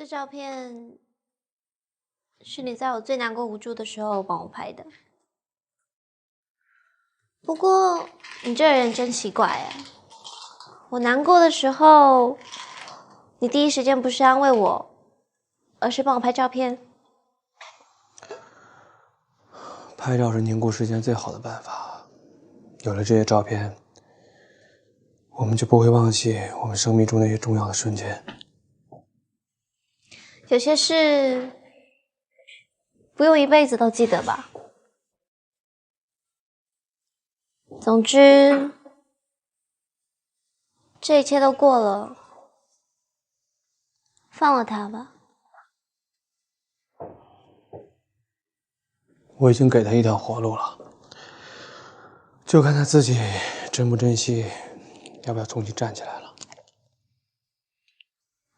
这照片是你在我最难过无助的时候帮我拍的。不过你这人真奇怪啊！我难过的时候，你第一时间不是安慰我，而是帮我拍照片。拍照是凝固时间最好的办法。有了这些照片，我们就不会忘记我们生命中那些重要的瞬间。有些事不用一辈子都记得吧。总之，这一切都过了，放了他吧。我已经给他一条活路了，就看他自己珍不珍惜，要不要重新站起来了。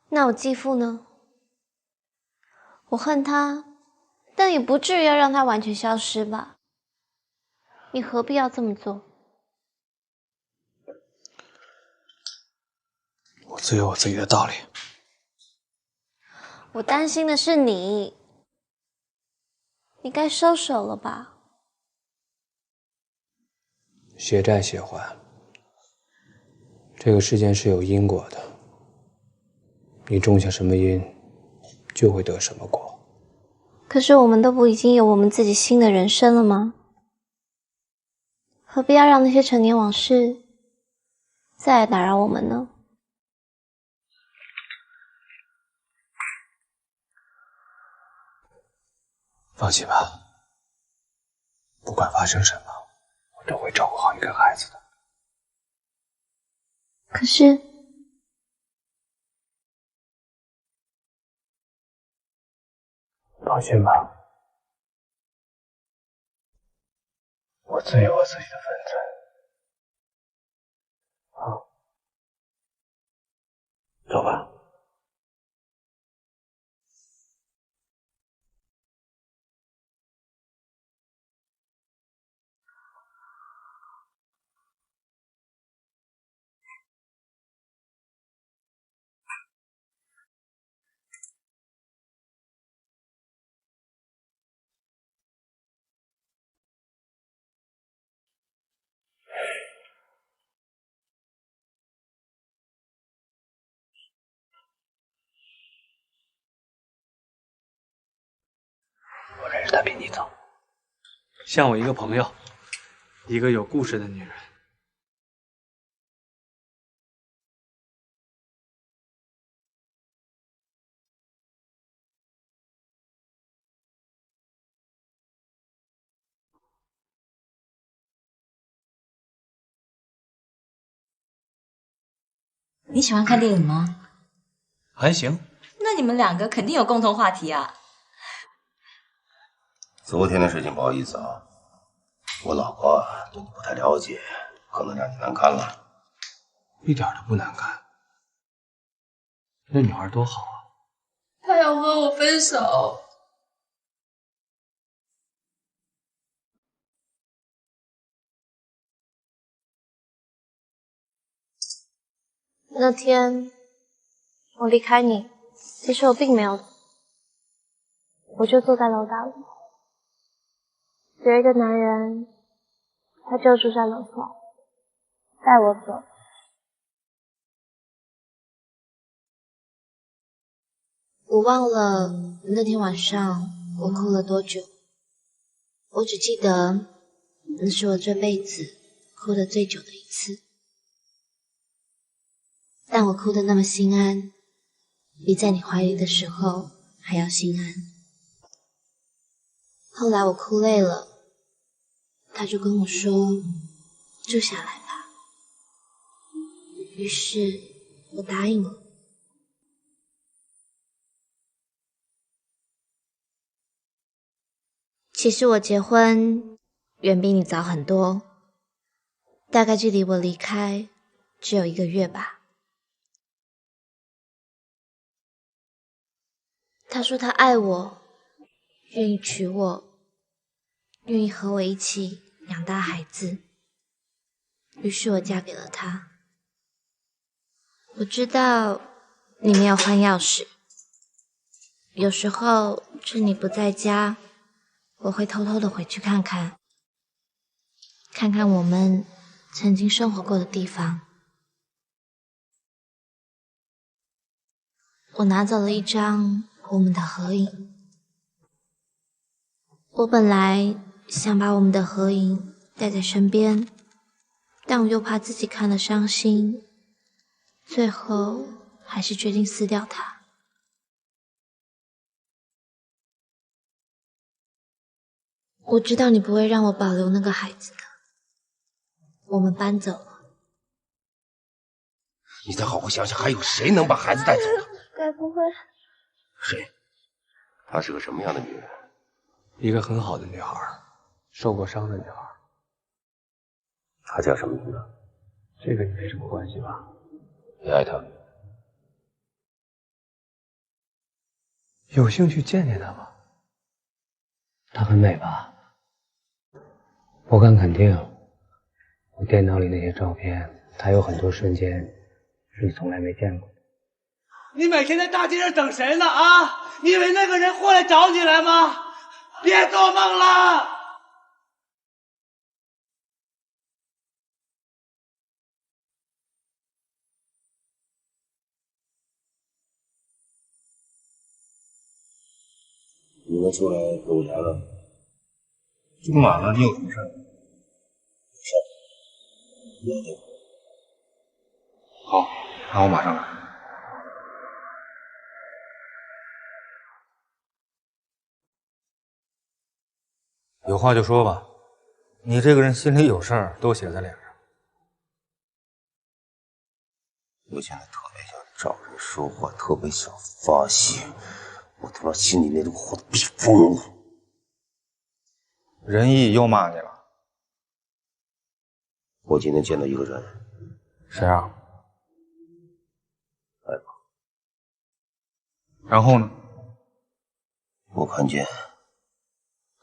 那我继父呢？我恨他，但也不至于要让他完全消失吧？你何必要这么做？我自有我自己的道理。我担心的是你，你该收手了吧？血债血还，这个世间是有因果的，你种下什么因，就会得什么果。可是我们都不已经有我们自己新的人生了吗？何必要让那些陈年往事再来打扰我们呢？放心吧，不管发生什么，我都会照顾好你跟孩子的。可是，放心吧，我自有我自己的分寸。好，走吧。我认识她比你早，像我一个朋友，一个有故事的女人。你喜欢看电影吗？还行。那你们两个肯定有共同话题啊。昨天的事情不好意思啊，我老婆对你不太了解，可能让你难堪了。一点都不难看，那女孩多好啊！他要和我分手。那天我离开你，其实我并没有走，我就坐在楼大楼，有一个男人，他就住在楼下，带我走。我忘了那天晚上我哭了多久，我只记得那是我这辈子哭得最久的一次。但我哭得那么心安，比在你怀里的时候还要心安。后来我哭累了，他就跟我说住下来吧，于是我答应了。其实我结婚远比你早很多，大概距离我离开只有1个月吧。他说他爱我，愿意娶我，愿意和我一起养大孩子，于是我嫁给了他。我知道你没有换钥匙，有时候趁你不在家，我会偷偷的回去看看，看看我们曾经生活过的地方。我拿走了一张我们的合影。我本来想把我们的合影带在身边，但我又怕自己看了伤心，最后还是决定撕掉它。我知道你不会让我保留那个孩子的，我们搬走了。你再好好想想，还有谁能把孩子带走的？该不会……谁？她是个什么样的女人？一个很好的女孩，受过伤的女孩。她叫什么名字？这个你没什么关系吧？你爱她？有兴趣见见她吗？她很美吧？我敢肯定，我电脑里那些照片，她有很多瞬间是你从来没见过的。你每天在大街上等谁呢？啊！你以为那个人会来找你来吗？别做梦了！你们出来跟我谈了？这么晚了，你有什么事？有事。你要电话。好，那我马上来。有话就说吧，你这个人心里有事儿都写在脸上。我现在特别想找人说话，特别想发泄，我他妈心里那种火都逼疯了。仁义又骂你了？我今天见到一个人。谁啊？爱宝。然后呢？我看见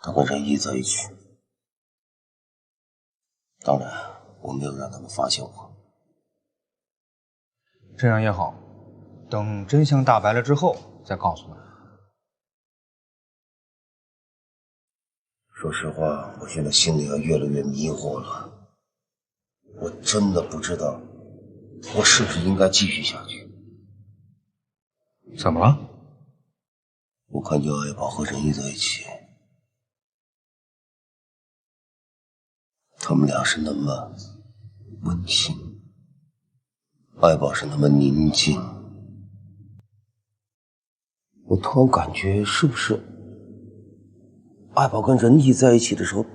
他跟仁义在一起，当然我没有让他们发现我。这样也好，等真相大白了之后再告诉他。说实话，我现在心里越来越迷惑了，我真的不知道我是不是应该继续下去。怎么了？我看见爱宝和仁义在一起，他们俩是那么温馨，爱宝是那么宁静。我突然感觉，是不是爱宝跟仁义在一起的时候，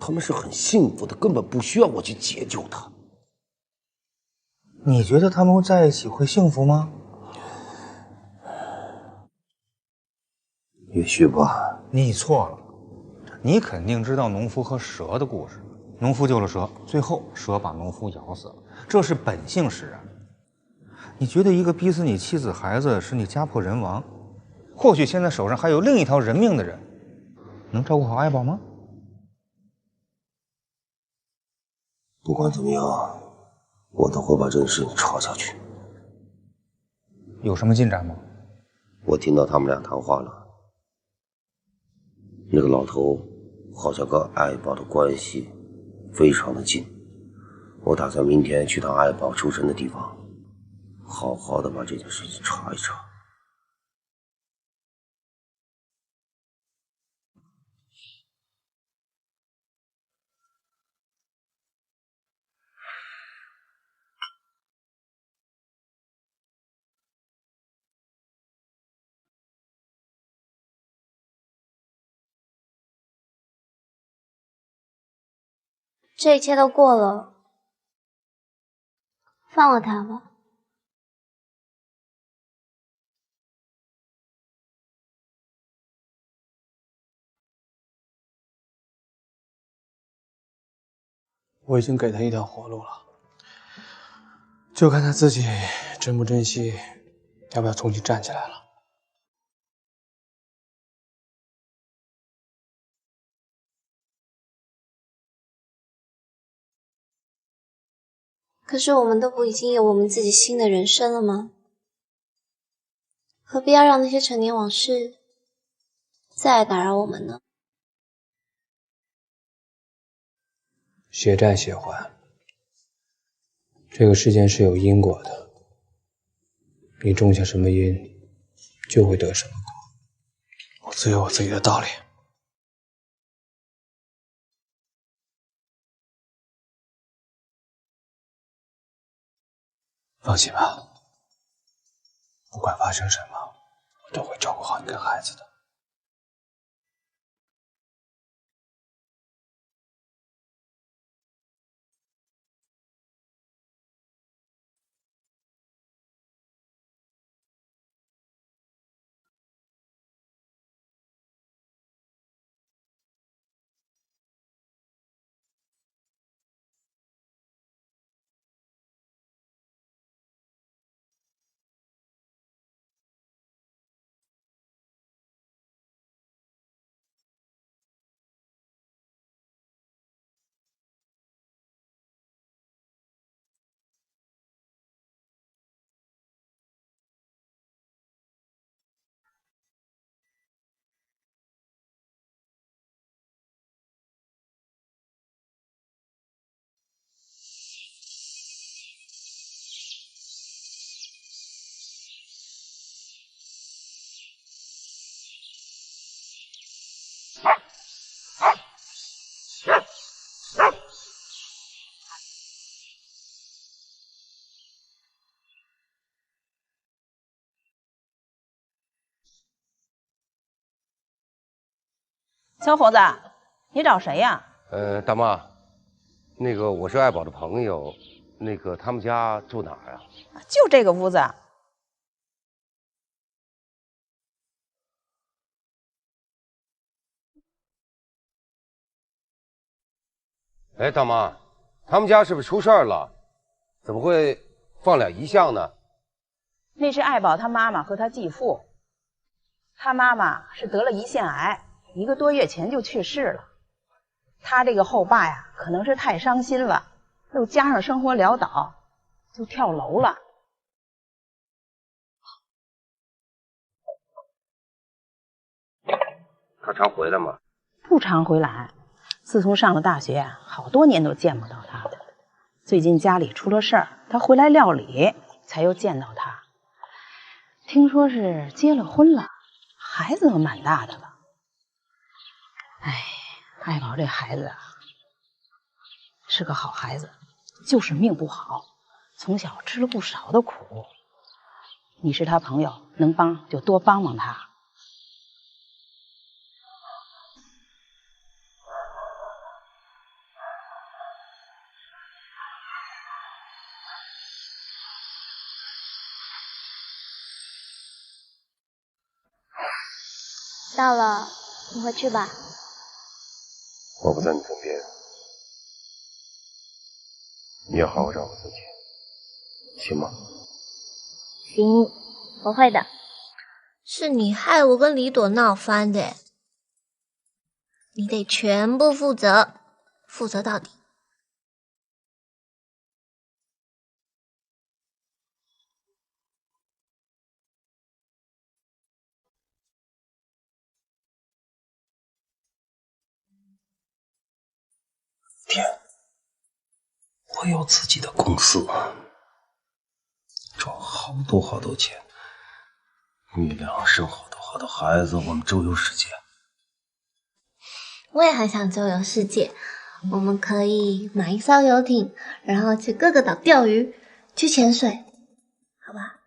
他们是很幸福的，根本不需要我去解救他。你觉得他们在一起会幸福吗？也许吧。你错了，你肯定知道农夫和蛇的故事。农夫救了蛇，最后蛇把农夫咬死了，这是本性使然。你觉得一个逼死你妻子孩子，使你家破人亡，或许现在手上还有另一条人命的人，能照顾好爱宝吗？不管怎么样，我都会把这件事情查下去。有什么进展吗？我听到他们俩谈话了，那个老头好像跟爱宝的关系非常的近。我打算明天去趟爱宝出生的地方，好好的把这件事情查一查。这一切都过了，放了他吧。我已经给他一条活路了，就看他自己珍不珍惜，要不要重新站起来了。可是我们都不已经有我们自己新的人生了吗？何必要让那些陈年往事再来打扰我们呢？血债血还，这个世间是有因果的，你种下什么因，就会得什么果。我自有我自己的道理。放心吧，不管发生什么，我都会照顾好你跟孩子的。小伙子，你找谁呀？大妈，那个我是爱宝的朋友，那个他们家住哪儿啊？就这个屋子。哎，大妈，他们家是不是出事儿了？怎么会放俩遗像呢？那是爱宝他妈妈和他继父，他妈妈是得了胰腺癌，1个多月前就去世了。他这个后爸呀，可能是太伤心了，又加上生活潦倒，就跳楼了。他常回来吗？不常回来，自从上了大学，好多年都见不到他了。最近家里出了事儿，他回来料理，才又见到他。听说是结了婚了，孩子都蛮大的了。哎，爱宝这孩子啊，是个好孩子，就是命不好，从小吃了不少的苦。你是他朋友，能帮就多帮帮他。到了，你回去吧。我不在你身边，你要好好照顾自己，行吗？行，我会的。是你害我跟李朵闹翻的，你得全部负责，负责到底。天，我有自己的公司，赚好多好多钱，你俩生好多好多孩子，我们周游世界。我也很想周游世界，我们可以买一艘游艇，然后去各个岛钓鱼，去潜水，好吧？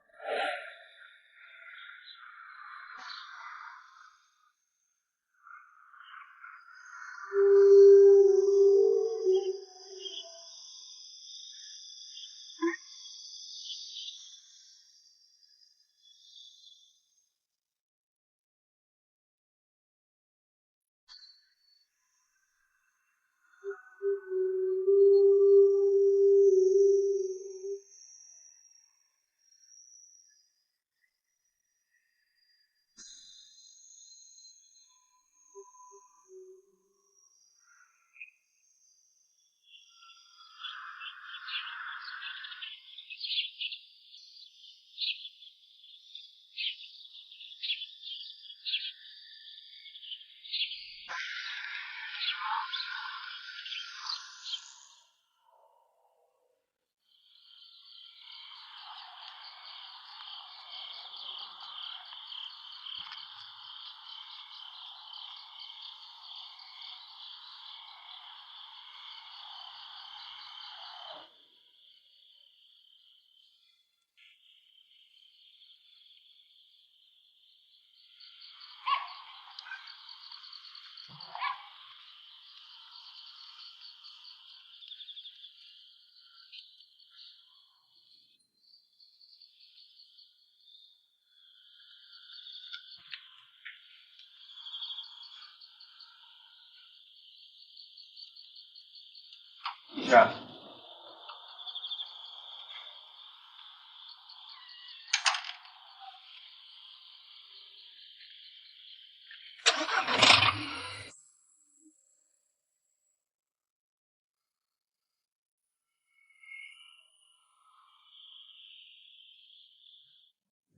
是。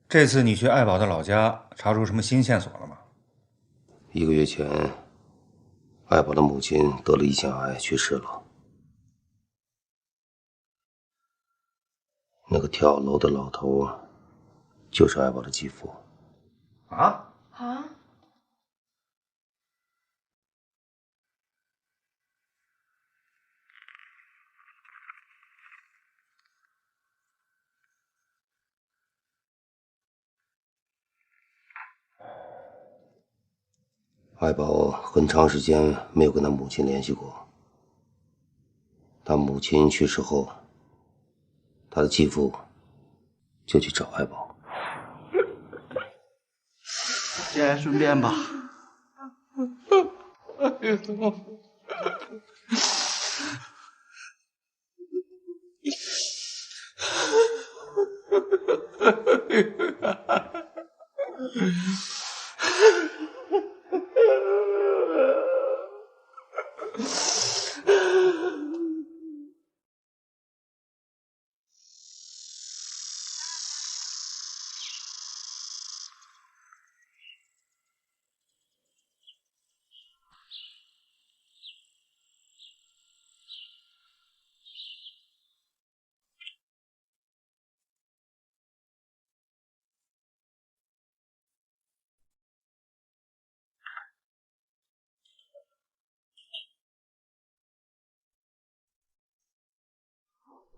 这次你去爱宝的老家，查出什么新线索了吗？1个月前，爱宝的母亲得了胰腺癌去世了。那个跳楼的老头，就是爱宝的继父。啊？啊？爱宝很长时间没有跟他母亲联系过。他母亲去世后，他的继父就去找爱宝。节哀顺变吧。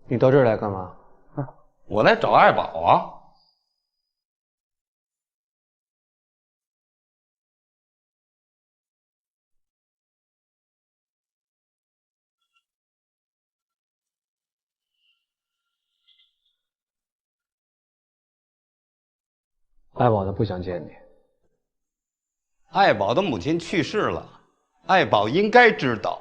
你到这儿来干嘛？我来找爱宝啊。爱宝的不想见你。爱宝的母亲去世了，爱宝应该知道。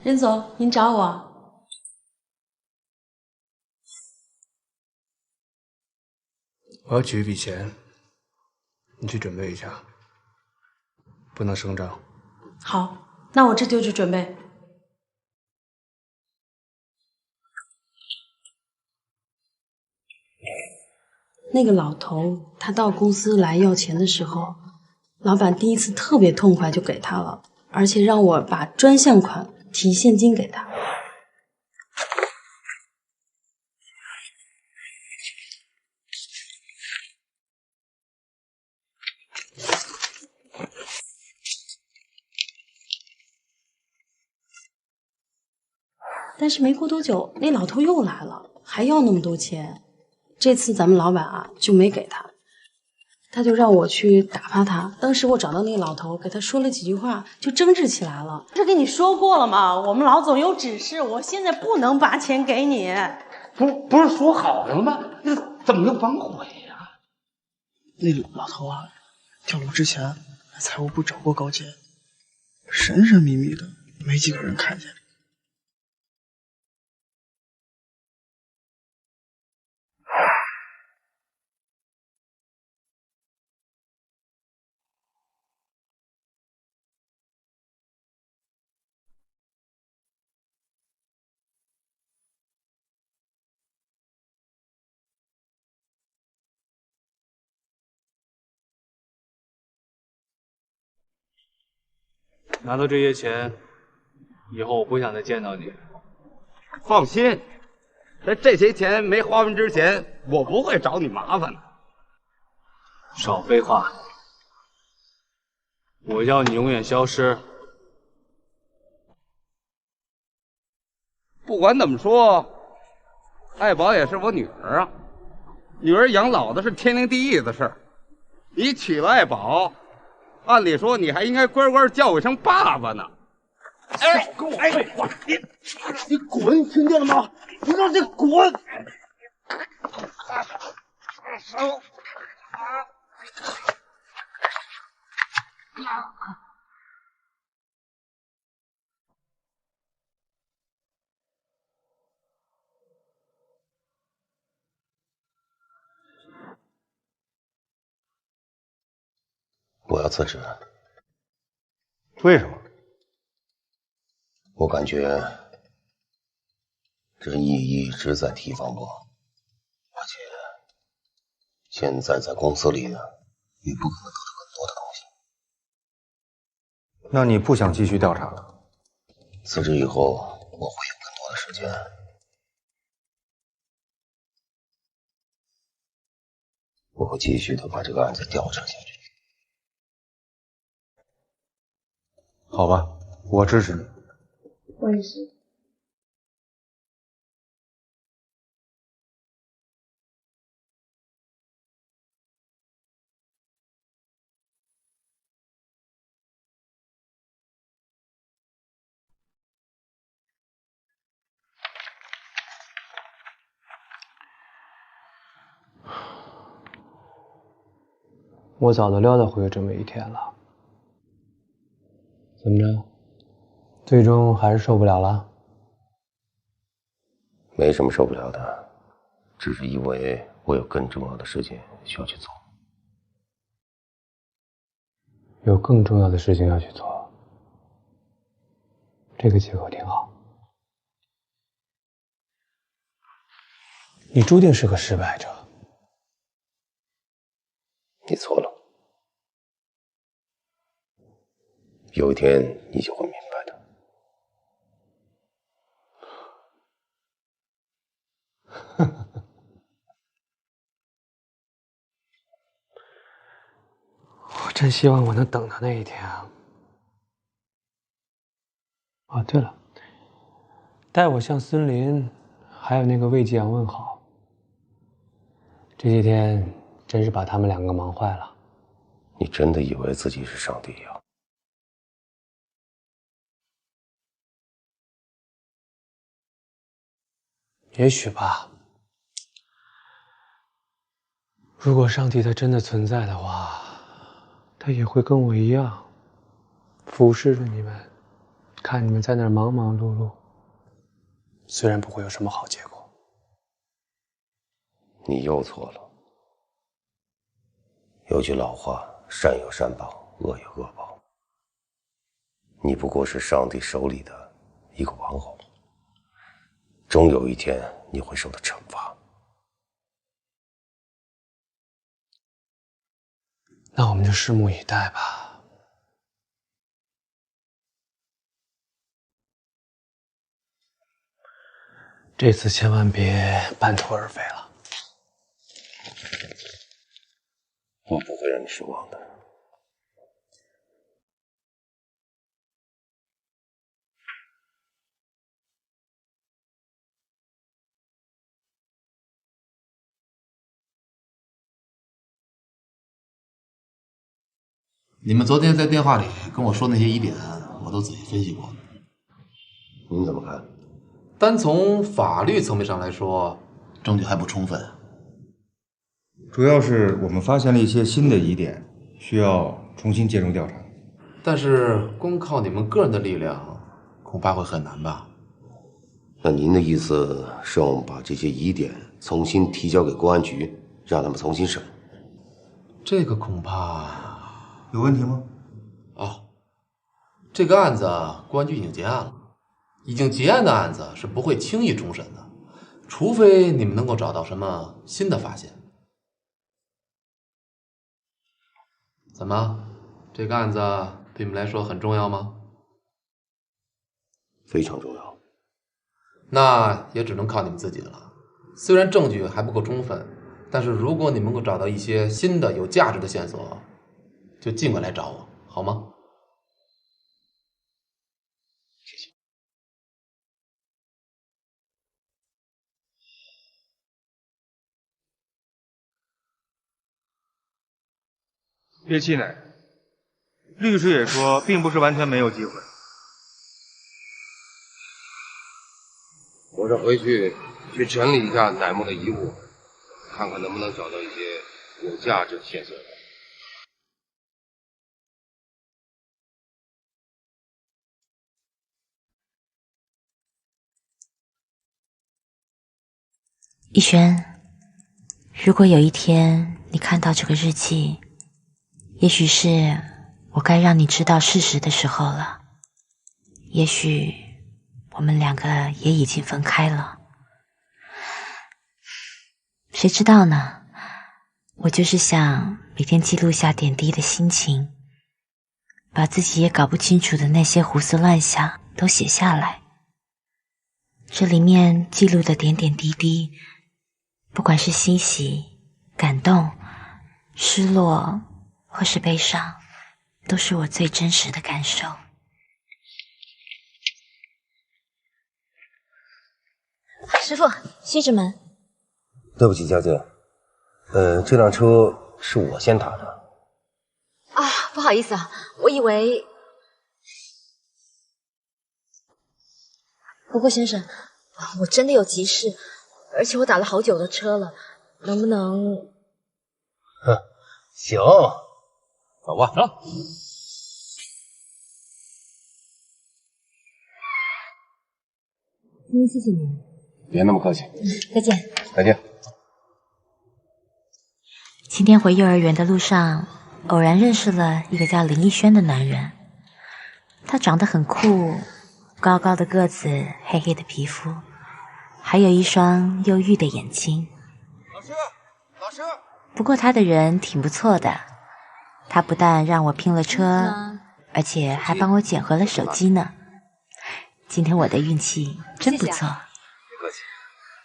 任总，您找我？我要取一笔钱，你去准备一下，不能声张。好，那我这就去准备。那个老头，他到公司来要钱的时候，老板第一次特别痛快就给他了，而且让我把专项款提现金给他。但是没过多久，那老头又来了，还要那么多钱。这次咱们老板啊就没给他，他就让我去打发他。当时我找到那个老头，给他说了几句话，就争执起来了。不是跟你说过了吗？我们老总有指示，我现在不能把钱给你。不是说好了吗？怎么又反悔呀？那老头啊，跳楼之前财务部找过高监，神神秘秘的，没几个人看见。拿到这些钱，以后我不想再见到你。放心，在这些钱没花完之前，我不会找你麻烦的。少废话！我要你永远消失。不管怎么说，爱宝也是我女儿啊，女儿养老的是天经地义的事儿。你娶了爱宝，按理说你还应该乖乖叫我一声爸爸呢。哎，跟我废话！你滚，听见了吗？你让你滚！我要辞职。为什么？我感觉这一直在提防我，而且现在在公司里呢，也不可能得到更多的东西。那你不想继续调查了？辞职以后，我会有更多的时间。我会继续的把这个案子调查下去。好吧，我支持你。我也是。我早都料到会有这么一天了。怎么着？最终还是受不了了？没什么受不了的，只是因为我有更重要的事情需要去做。有更重要的事情要去做，这个借口挺好。你注定是个失败者。你错了，有一天你就会明白的。我真希望我能等到那一天啊！哦，对了，代我向孙林还有那个魏继阳问好。这些天真是把他们两个忙坏了。你真的以为自己是上帝呀？也许吧。如果上帝他真的存在的话，他也会跟我一样，俯视着你们，看你们在那儿忙忙碌碌。虽然不会有什么好结果。你又错了。有句老话，善有善报，恶有恶报。你不过是上帝手里的一个玩偶，终有一天你会受到惩罚。那我们就拭目以待吧。这次千万别半途而废了。我不会让你失望的。你们昨天在电话里跟我说那些疑点，我都仔细分析过。您怎么看？单从法律层面上来说，证据还不充分。主要是我们发现了一些新的疑点，需要重新介入调查。但是光靠你们个人的力量，恐怕会很难吧？那您的意思是让我们把这些疑点重新提交给公安局，让他们重新审？这个恐怕有问题吗？这个案子公安局已经结案了，已经结案的案子是不会轻易重审的，除非你们能够找到什么新的发现。怎么，这个案子对你们来说很重要吗？非常重要。那也只能靠你们自己了。虽然证据还不够充分，但是如果你们能够找到一些新的有价值的线索，就尽管来找我，好吗？谢谢。别气馁，律师也说，并不是完全没有机会。我这回去整理一下乃木的遗物，看看能不能找到一些有价值的线索。逸轩，如果有一天你看到这个日记，也许是我该让你知道事实的时候了。也许我们两个也已经分开了，谁知道呢？我就是想每天记录下点滴的心情，把自己也搞不清楚的那些胡思乱想都写下来。这里面记录的点点滴滴，不管是欣喜、感动、失落或是悲伤，都是我最真实的感受。师傅，西直门。对不起，小姐，这辆车是我先打的。啊，不好意思啊，我以为……不过先生，我真的有急事，而且我打了好久的车了，能不能……行，走吧。走。今天谢谢你。别那么客气。再见。再见。今天回幼儿园的路上，偶然认识了一个叫林逸轩的男人。他长得很酷，高高的个子，黑黑的皮肤，还有一双忧郁的眼睛。老师。不过他的人挺不错的，他不但让我拼了车，而且还帮我捡回了手机呢。今天我的运气真不错。别客气。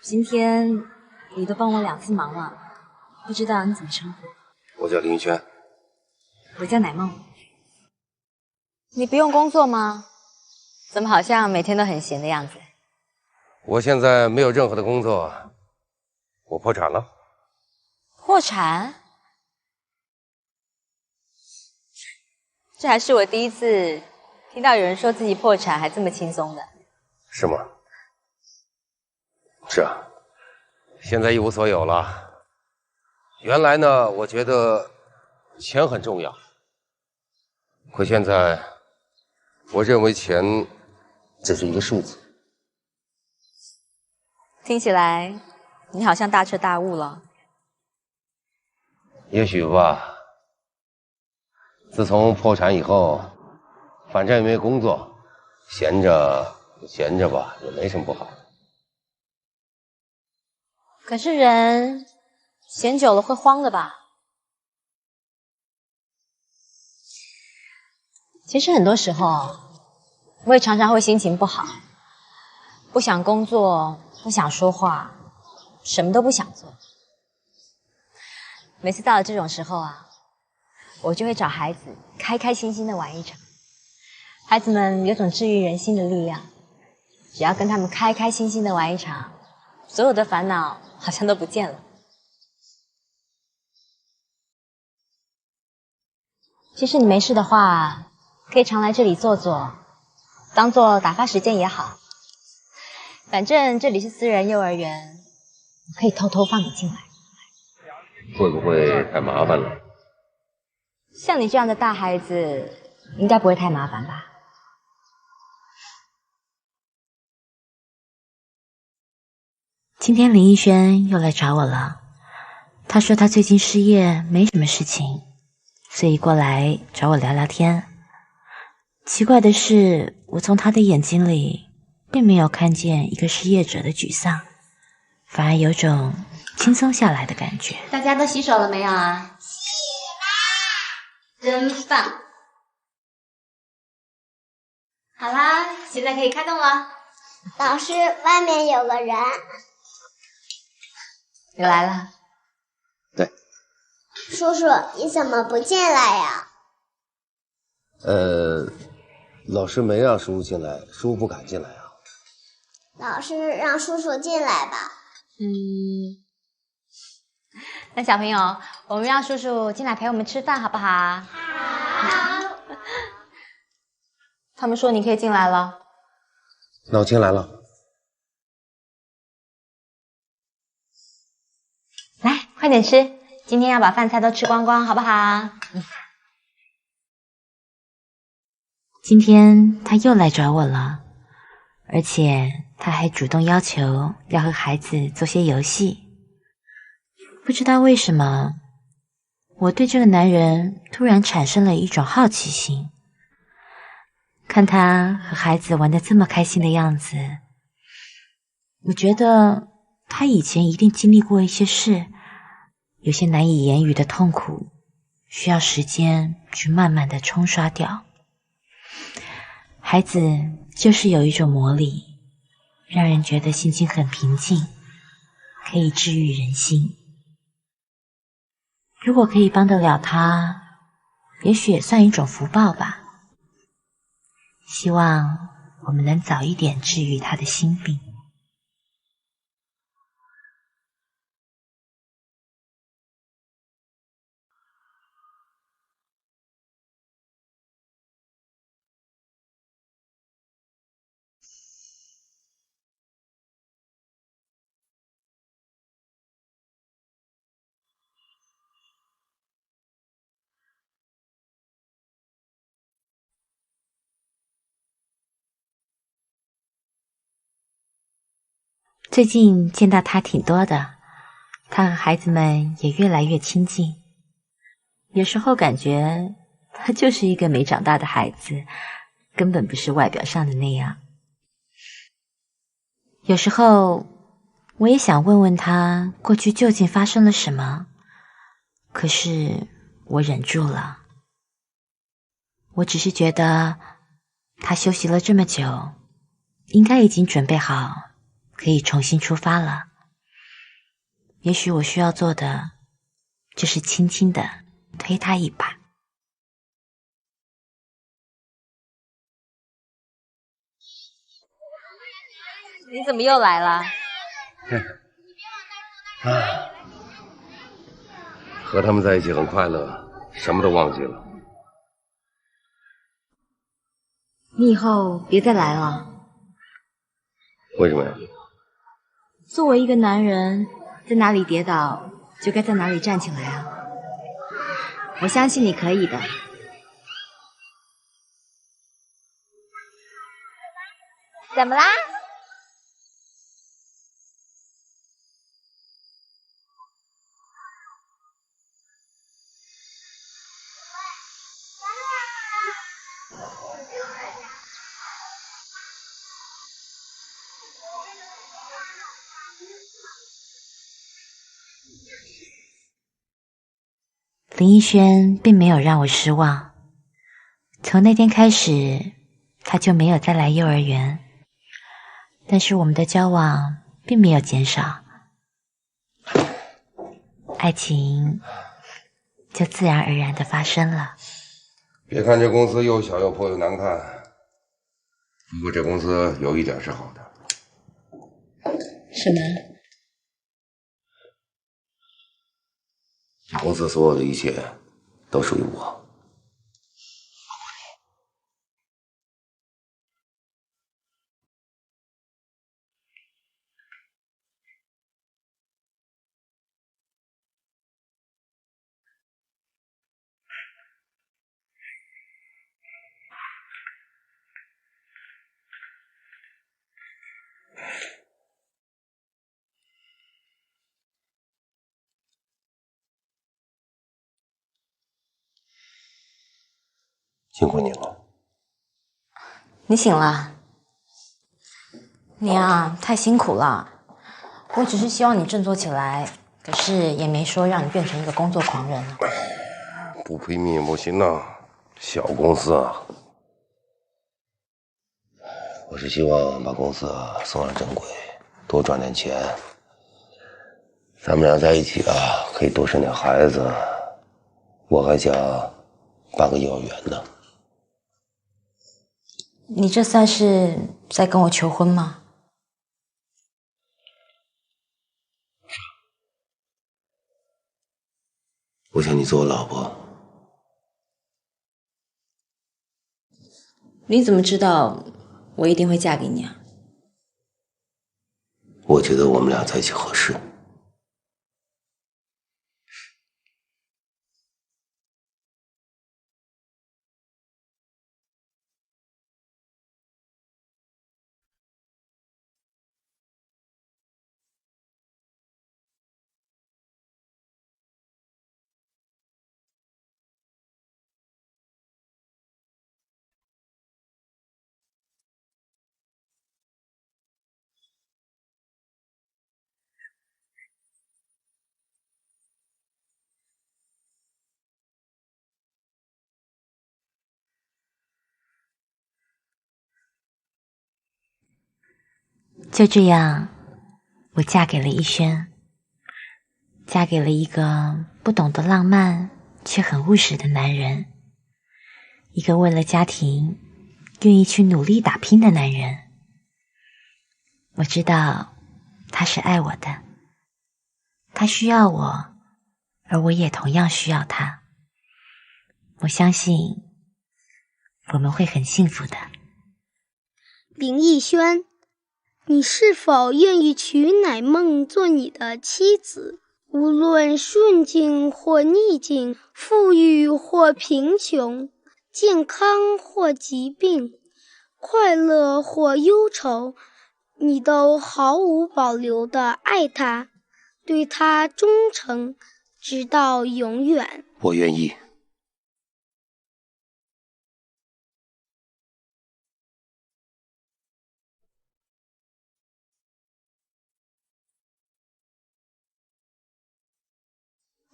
今天你都帮我2次忙了，不知道你怎么称呼？我叫林轩。我叫乃梦。你不用工作吗？怎么好像每天都很闲的样子？我现在没有任何的工作，我破产了。破产？这还是我第一次听到有人说自己破产还这么轻松的。是吗？是啊，现在一无所有了。原来呢，我觉得钱很重要，可现在我认为钱只是一个数字。听起来你好像大彻大悟了。也许吧。自从破产以后，反正也没有工作，闲着就闲着吧，也没什么不好。可是人闲久了会慌的吧？其实很多时候，我也常常会心情不好，不想工作，不想说话，什么都不想做。每次到了这种时候啊，我就会找孩子开开心心的玩一场。孩子们有种治愈人心的力量，只要跟他们开开心心的玩一场，所有的烦恼好像都不见了。其实你没事的话，可以常来这里坐坐，当做打发时间也好。反正这里是私人幼儿园，我可以偷偷放你进来。会不会太麻烦了？像你这样的大孩子，应该不会太麻烦吧？今天林逸轩又来找我了，他说他最近失业，没什么事情，所以过来找我聊聊天。奇怪的是，我从他的眼睛里并没有看见一个失业者的沮丧，反而有种轻松下来的感觉。大家都洗手了没有啊？洗啦！真棒！好啦，现在可以开动了。老师，外面有个人。你来了。对。叔叔，你怎么不进来呀？老师没让叔叔进来，叔叔不敢进来啊。老师让叔叔进来吧。那小朋友，我们让叔叔进来陪我们吃饭好不好？好。他们说你可以进来了。那我进来了。快点吃，今天要把饭菜都吃光光，好不好？今天他又来找我了，而且他还主动要求要和孩子做些游戏。不知道为什么，我对这个男人突然产生了一种好奇心。看他和孩子玩得这么开心的样子，我觉得他以前一定经历过一些事，有些难以言语的痛苦，需要时间去慢慢的冲刷掉。孩子就是有一种魔力，让人觉得心情很平静，可以治愈人心。如果可以帮得了他，也许也算一种福报吧。希望我们能早一点治愈他的心病。最近见到他挺多的，他和孩子们也越来越亲近。有时候感觉他就是一个没长大的孩子，根本不是外表上的那样。有时候我也想问问他过去究竟发生了什么，可是我忍住了。我只是觉得他休息了这么久，应该已经准备好可以重新出发了。也许我需要做的就是轻轻地推他一把。你怎么又来了？和他们在一起很快乐，什么都忘记了。你以后别再来了。为什么呀？作为一个男人，在哪里跌倒就该在哪里站起来啊！我相信你可以的。怎么啦？林逸轩并没有让我失望，从那天开始，他就没有再来幼儿园，但是我们的交往并没有减少，爱情就自然而然地发生了。别看这公司又小又破又难看，不过这公司有一点是好的。什么？公司所有的一切都属于我。辛苦你了。你醒了。你啊，太辛苦了。我只是希望你振作起来，可是也没说让你变成一个工作狂人啊。不拼命不行啊，小公司啊。我是希望把公司送上正轨，多赚点钱。咱们俩在一起啊，可以多生点孩子。我还想办个幼儿园呢。你这算是在跟我求婚吗？我想你做我老婆。你怎么知道我一定会嫁给你啊？我觉得我们俩在一起合适。就这样，我嫁给了逸轩，嫁给了一个不懂得浪漫却很务实的男人，一个为了家庭愿意去努力打拼的男人。我知道他是爱我的，他需要我，而我也同样需要他。我相信我们会很幸福的。林逸轩，你是否愿意娶乃梦做你的妻子？无论顺境或逆境，富裕或贫穷，健康或疾病，快乐或忧愁，你都毫无保留地爱他，对他忠诚，直到永远。我愿意。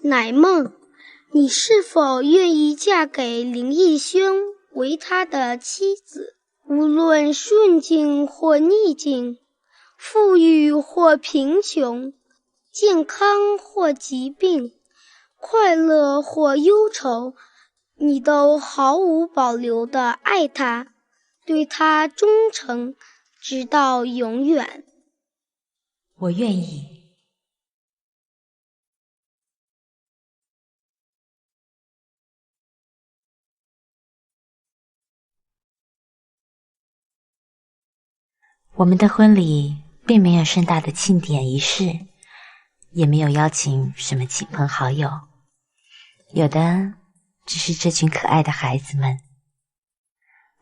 乃梦，你是否愿意嫁给林逸轩为他的妻子？无论顺境或逆境，富裕或贫穷，健康或疾病，快乐或忧愁，你都毫无保留地爱他，对他忠诚，直到永远。我愿意。我们的婚礼并没有盛大的庆典仪式，也没有邀请什么亲朋好友，有的只是这群可爱的孩子们，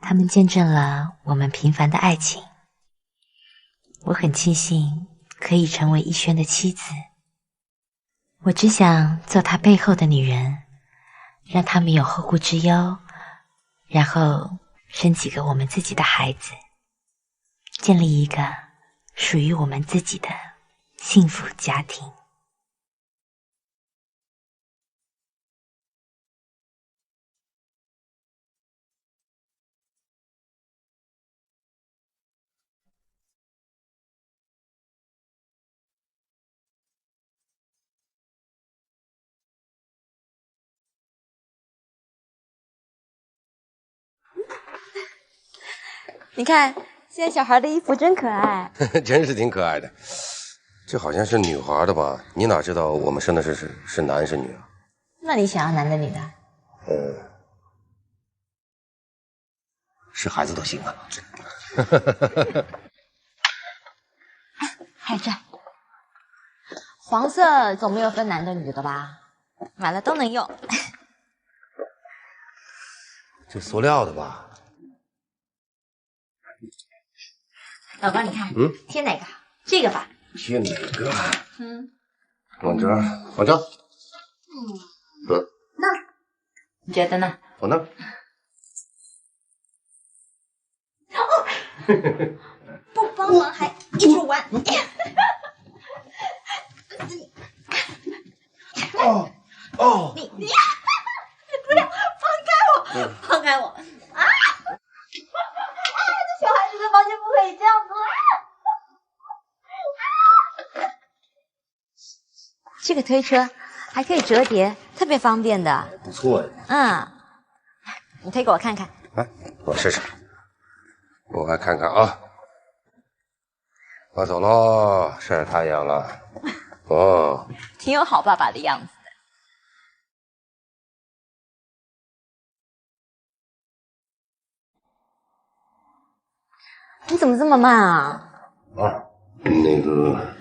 他们见证了我们平凡的爱情。我很庆幸可以成为逸轩的妻子，我只想做他背后的女人，让他们有后顾之忧，然后生几个我们自己的孩子，建立一个属于我们自己的幸福家庭。你看，现在小孩的衣服真可爱。真是挺可爱的。这好像是女孩的吧？你哪知道我们生的是男是女啊？那你想要男的女的？是孩子都行啊。还有这黄色总没有分男的女的吧？买了都能用。这塑料的吧？老公，你看，贴哪个好？这个吧。贴哪个？往这儿，往这儿。那你觉得呢？往那儿。不帮忙还一直玩。哦，你不要放开我，放开我啊！这小孩子的房间不可以这样子。这个推车还可以折叠，特别方便的。不错呀。你推给我看看。来，我试试。我来看看啊。我走喽，晒太阳了。哦，挺有好爸爸的样子的。你怎么这么慢啊？那个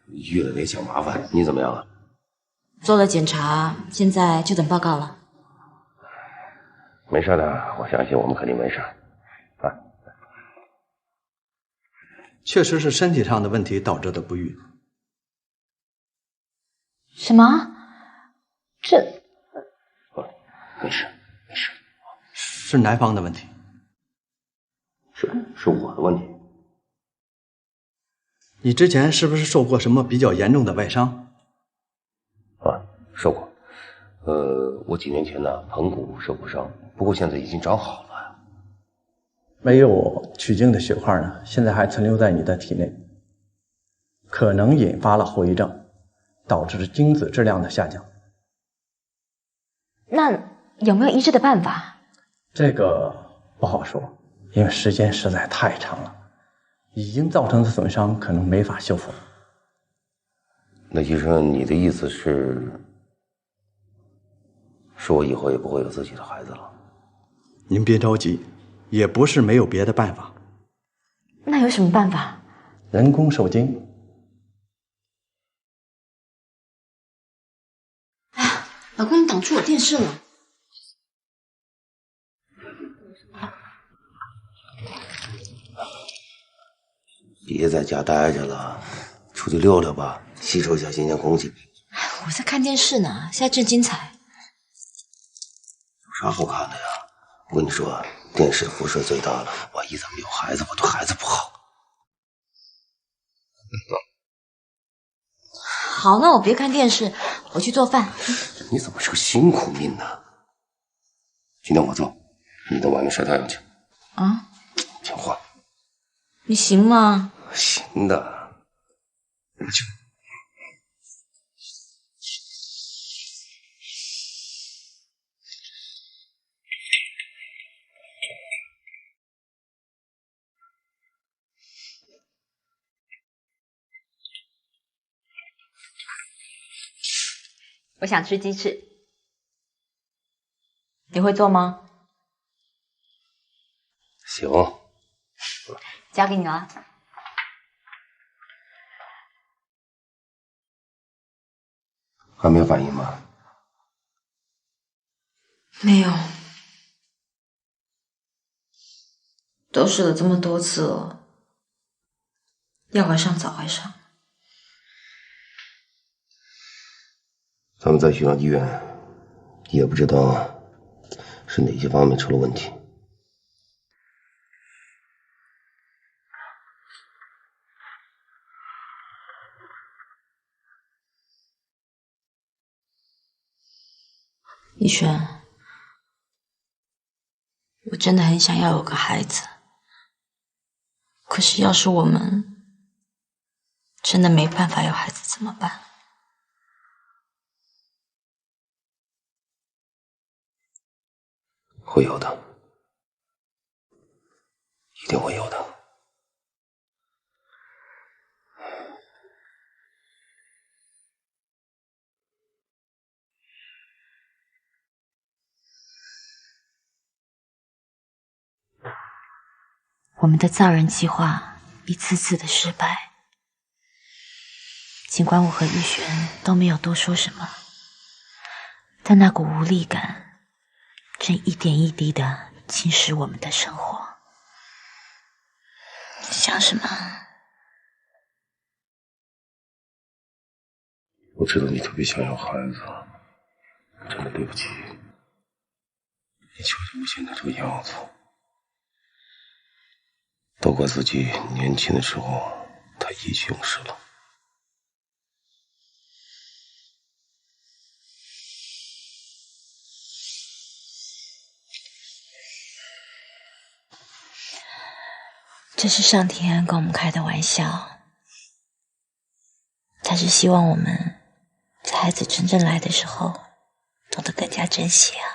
遇了点小麻烦，你怎么样了？做了检查，现在就等报告了。没事的，我相信我们肯定没事。确实是身体上的问题导致的不育。什么？这没事，是男方的问题。是我的问题。你之前是不是受过什么比较严重的外伤？受过。我几年前呢盆骨受过伤，不过现在已经长好了。没有取经的血块呢，现在还存留在你的体内。可能引发了后遗症，导致精子质量的下降。那有没有医治的办法？这个不好说，因为时间实在太长了，已经造成的损伤可能没法修复。那医生，你的意思是，我以后也不会有自己的孩子了？您别着急，也不是没有别的办法。那有什么办法？人工受精。哎呀，老公，你挡住我电视了。别在家待着了，出去溜溜吧，吸收一下新鲜空气。我在看电视呢，现在正精彩。有啥好看的呀？我跟你说，电视辐射最大了，万一咱们有孩子，我对孩子不好。好，那我别看电视，我去做饭。你怎么是个辛苦命呢？今天我做，你到外面晒太阳去。啊？听话。你行吗？行的。我去。我想吃鸡翅，你会做吗？行，交给你了。还没有反应吗？没有，都试了这么多次了，要还上早还上。咱们再去趟医院，也不知道是哪些方面出了问题。逸轩，我真的很想要有个孩子，可是要是我们真的没办法有孩子怎么办？会有的，一定会有的。我们的造人计划一次次的失败，尽管我和逸轩都没有多说什么，但那股无力感正一点一滴的侵蚀我们的生活。想什么？我知道你特别想要孩子，真的对不起。你瞧瞧我现在这个样子，都怪自己年轻的时候太意气用事了。这是上天跟我们开的玩笑，他是希望我们在孩子真正来的时候懂得更加珍惜啊。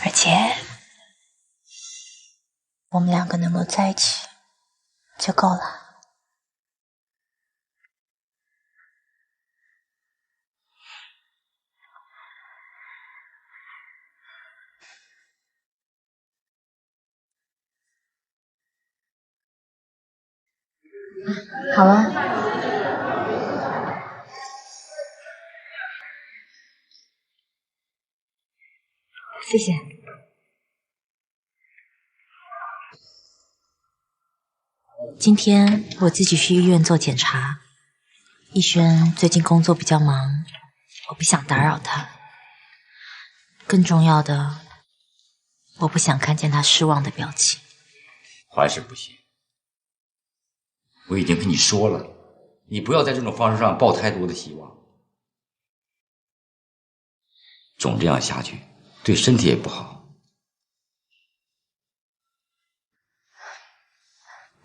而且我们两个能够在一起就够了。好了，谢谢。今天我自己去医院做检查，逸轩最近工作比较忙，我不想打扰他。更重要的，我不想看见他失望的表情。还是不行。我已经跟你说了，你不要在这种方式上抱太多的希望，总这样下去对身体也不好。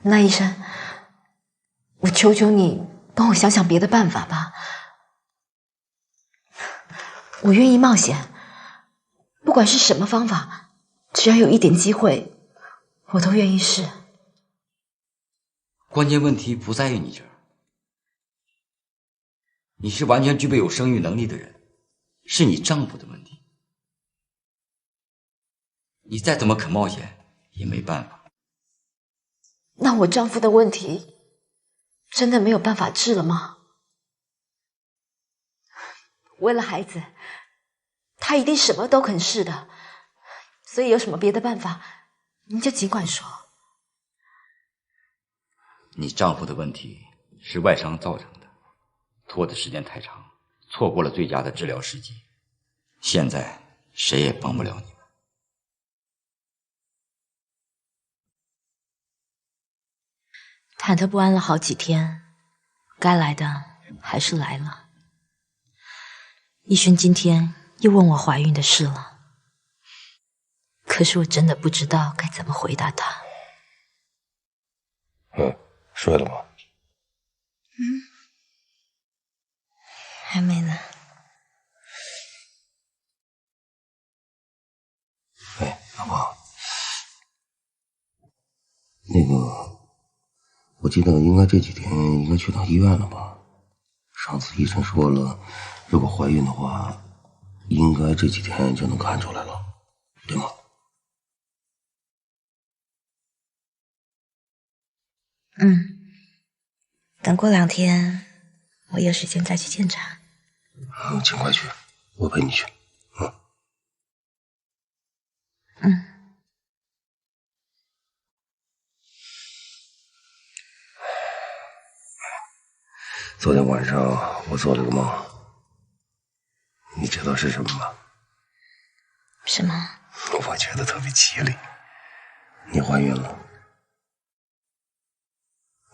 那医生，我求求你帮我想想别的办法吧。我愿意冒险，不管是什么方法，只要有一点机会，我都愿意试。关键问题不在于你这儿，你是完全具备有生育能力的人，是你丈夫的问题。你再怎么肯冒险也没办法。那我丈夫的问题真的没有办法治了吗？为了孩子，他一定什么都肯试的，所以有什么别的办法，您就尽管说。你丈夫的问题是外伤造成的，拖的时间太长，错过了最佳的治疗时机，现在谁也帮不了你。忐忑不安了好几天，该来的还是来了。医生今天又问我怀孕的事了，可是我真的不知道该怎么回答他。睡了吗？还没呢。哎，老婆，那个，我记得应该这几天应该去趟医院了吧？上次医生说了，如果怀孕的话，应该这几天就能看出来了，对吗？等过2天，我有时间再去检查。尽快去，我陪你去。昨天晚上我做了个梦，你知道是什么吗？什么？我觉得特别吉利。你怀孕了，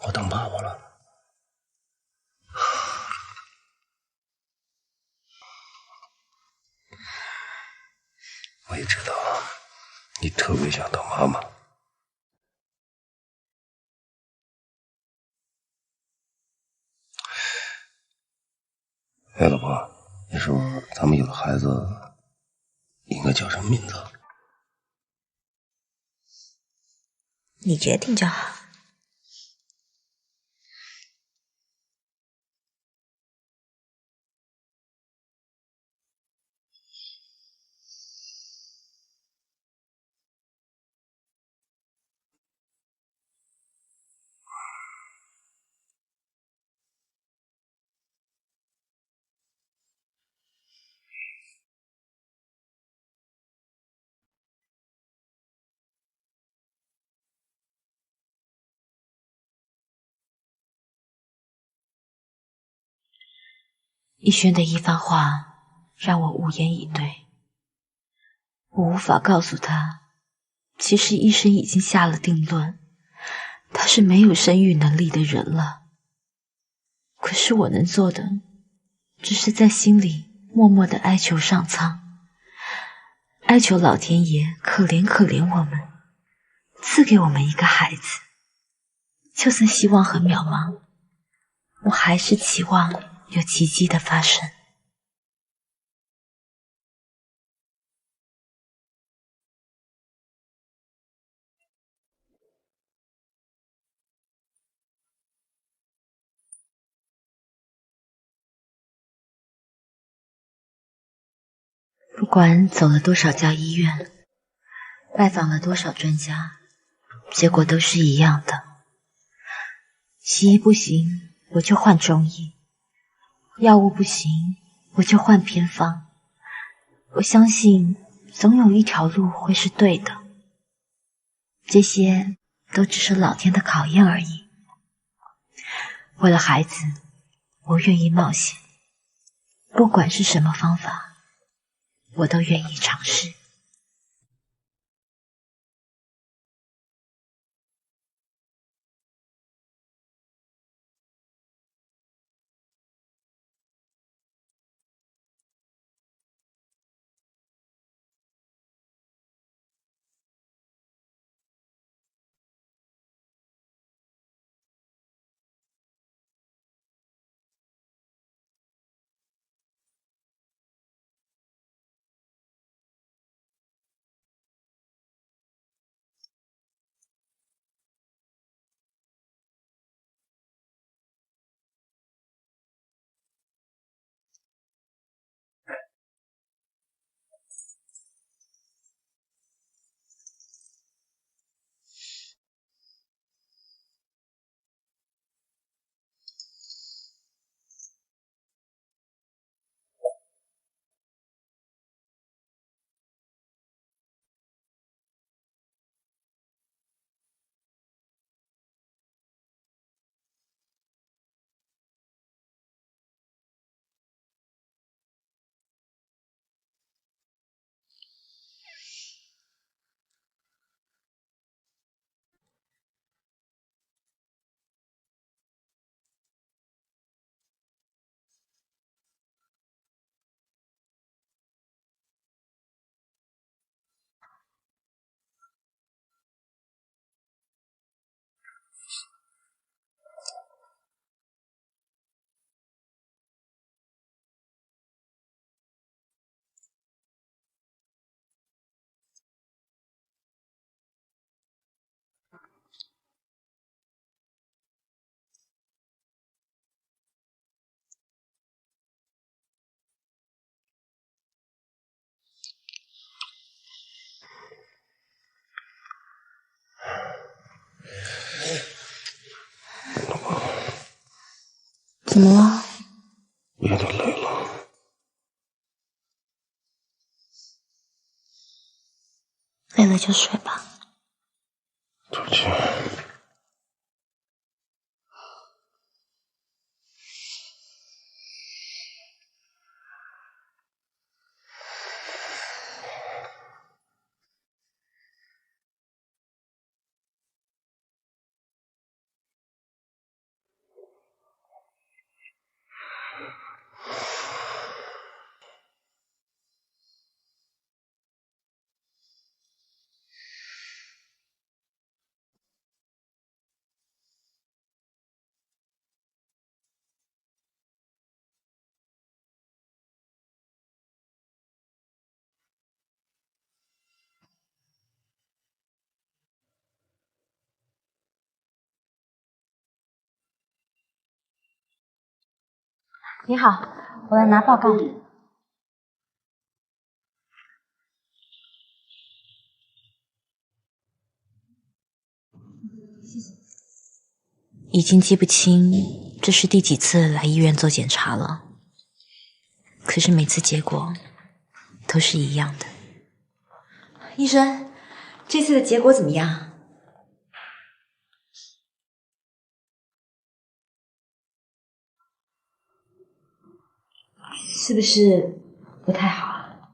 我当爸爸了。我也知道你特别想当妈妈。哎，老婆，你说咱们有了孩子，应该叫什么名字？你决定就好。逸轩的一番话让我无言以对，我无法告诉他，其实医生已经下了定论，他是没有生育能力的人了。可是我能做的，只是在心里默默地哀求上苍，哀求老天爷可怜可怜我们，赐给我们一个孩子。就算希望很渺茫，我还是期望有奇迹的发生。不管走了多少家医院，拜访了多少专家，结果都是一样的。西医不行，我就换中医；药物不行，我就换偏方。我相信总有一条路会是对的，这些都只是老天的考验而已。为了孩子，我愿意冒险，不管是什么方法，我都愿意尝试。怎么了？有点累了。累了就睡吧。对不起。你好，我来拿报告。谢谢。已经记不清这是第几次来医院做检查了，可是每次结果都是一样的。医生，这次的结果怎么样？是不是不太好啊？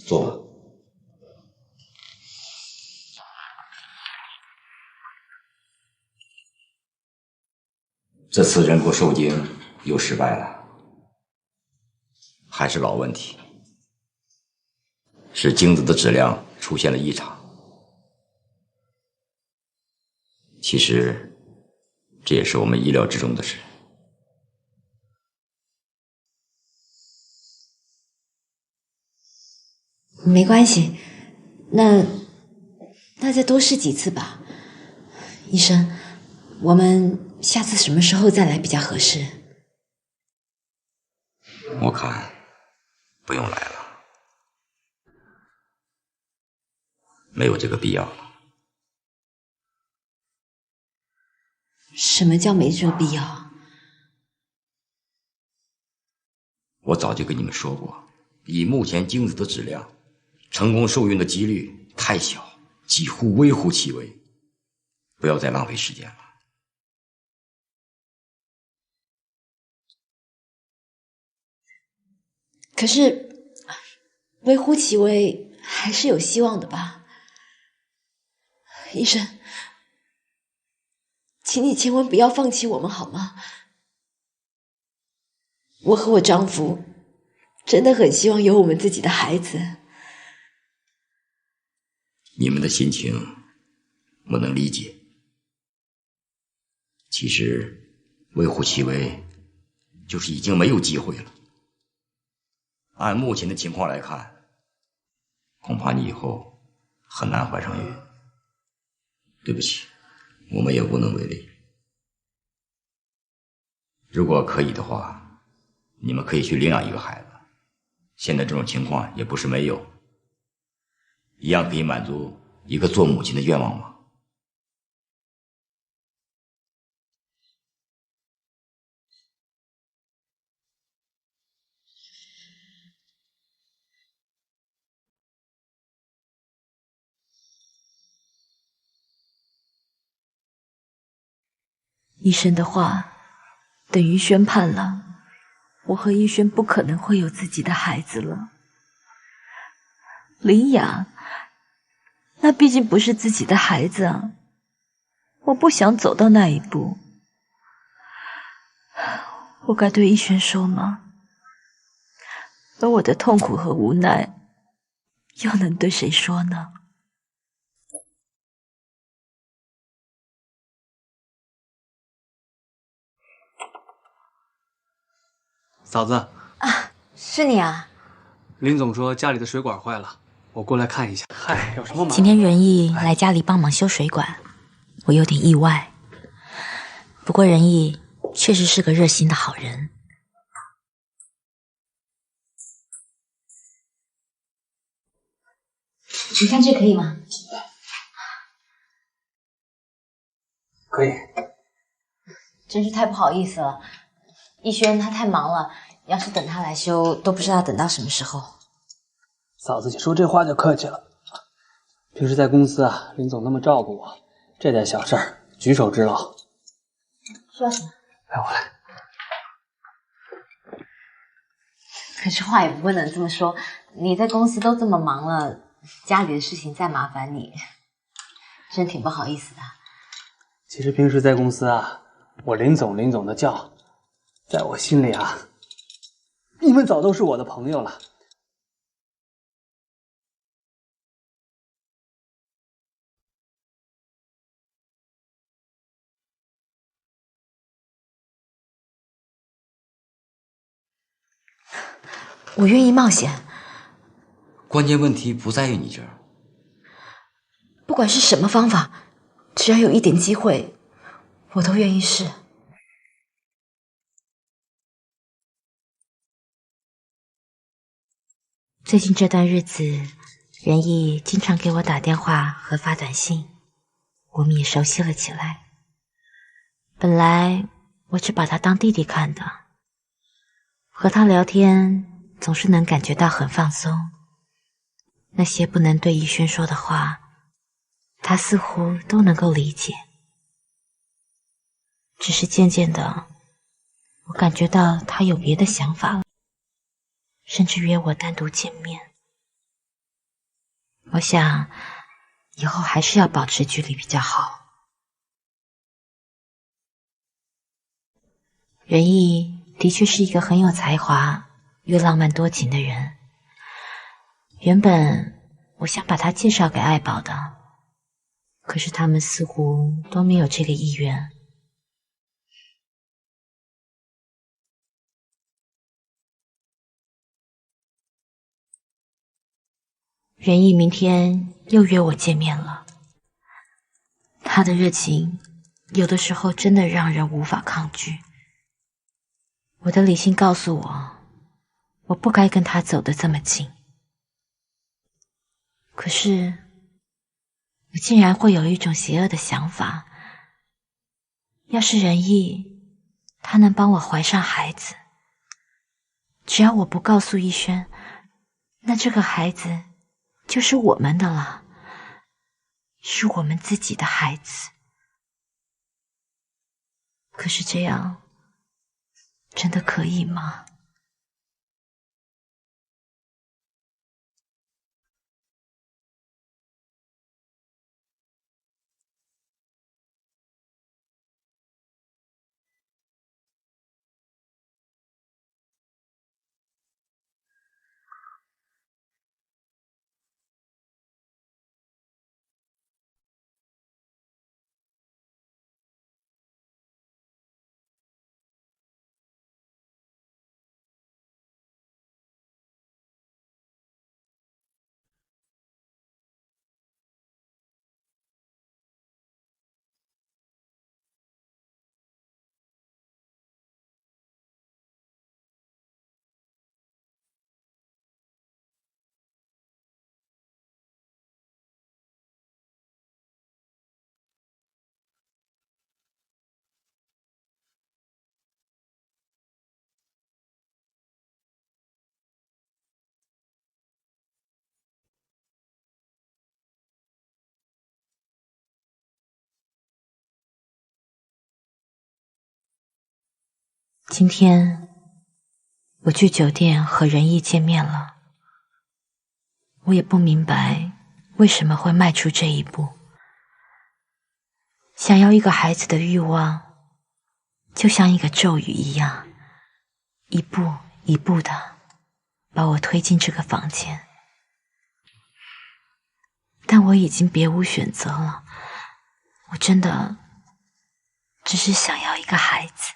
坐吧。这次人工受精又失败了，还是老问题，是精子的质量出现了异常。其实，这也是我们意料之中的事。没关系，那再多试几次吧。医生，我们下次什么时候再来比较合适？我看不用来了，没有这个必要了。什么叫没这个必要？我早就跟你们说过，以目前精子的质量，成功受孕的几率太小，几乎微乎其微，不要再浪费时间了。可是微乎其微还是有希望的吧？医生，请你千万不要放弃我们好吗？我和我丈夫真的很希望有我们自己的孩子。你们的心情我能理解，其实微乎其微就是已经没有机会了。按目前的情况来看，恐怕你以后很难怀上孕。对不起，我们也无能为力。如果可以的话，你们可以去领养一个孩子，现在这种情况也不是没有，一样可以满足一个做母亲的愿望吗？医生的话等于宣判了，我和逸轩不可能会有自己的孩子了。领养，那毕竟不是自己的孩子啊，我不想走到那一步。我该对逸轩说吗？而我的痛苦和无奈，又能对谁说呢？嫂子啊，是你啊！林总说家里的水管坏了，我过来看一下。嗨，有什么忙？今天仁义来家里帮忙修水管，我有点意外。不过仁义确实是个热心的好人。你看这可以吗？可以。真是太不好意思了。逸轩他太忙了，要是等他来修，都不知道等到什么时候。嫂子，你说这话就客气了。平时在公司啊，林总那么照顾我，这点小事儿举手之劳。需要什么？来，我来。可是话也不能这么说，你在公司都这么忙了，家里的事情再麻烦你，真挺不好意思的。其实平时在公司啊，我林总的叫，在我心里啊，你们早都是我的朋友了。我愿意冒险，关键问题不在于你这儿。不管是什么方法，只要有一点机会，我都愿意试。最近这段日子，袁毅经常给我打电话和发短信，我们也熟悉了起来。本来我只把他当弟弟看的，和他聊天总是能感觉到很放松，那些不能对逸轩说的话，他似乎都能够理解。只是渐渐的，我感觉到他有别的想法了，甚至约我单独见面。我想以后还是要保持距离比较好。袁毅的确是一个很有才华又浪漫多情的人，原本我想把他介绍给爱宝的，可是他们似乎都没有这个意愿。袁毅明天又约我见面了，他的热情有的时候真的让人无法抗拒。我的理性告诉我，我不该跟他走得这么近。可是我竟然会有一种邪恶的想法，要是仁义他能帮我怀上孩子，只要我不告诉逸轩，那这个孩子就是我们的了，是我们自己的孩子。可是这样真的可以吗？今天我去酒店和仁义见面了，我也不明白为什么会迈出这一步。想要一个孩子的欲望就像一个咒语一样，一步一步的把我推进这个房间。但我已经别无选择了，我真的只是想要一个孩子。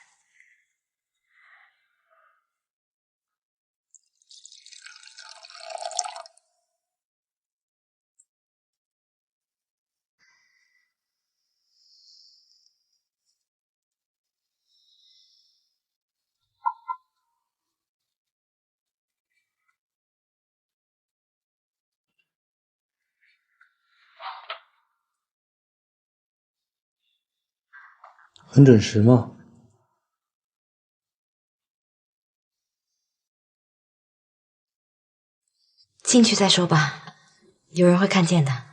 很准时吗？进去再说吧，有人会看见的。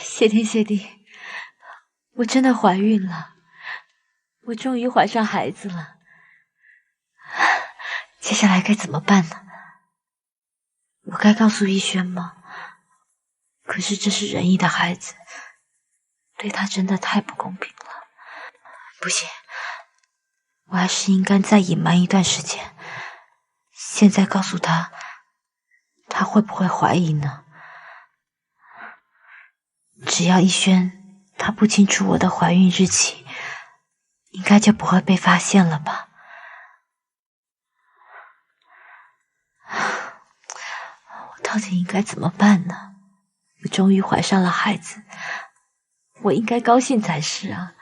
谢天谢地，我真的怀孕了，我终于怀上孩子了。接下来该怎么办呢？我该告诉逸轩吗？可是这是仁义的孩子，对他真的太不公平了。不行，我还是应该再隐瞒一段时间。现在告诉他，他会不会怀疑呢？只要逸轩他不清楚我的怀孕日期，应该就不会被发现了吧？我到底应该怎么办呢？我终于怀上了孩子，我应该高兴才是啊。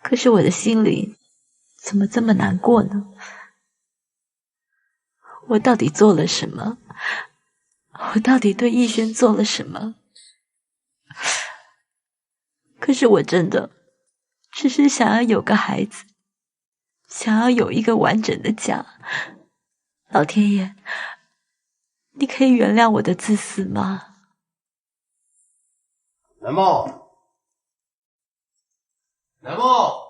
可是我的心里怎么这么难过呢？我到底做了什么？我到底对逸轩做了什么？可是我真的只是想要有个孩子，想要有一个完整的家。老天爷，你可以原谅我的自私吗？南梦，南梦。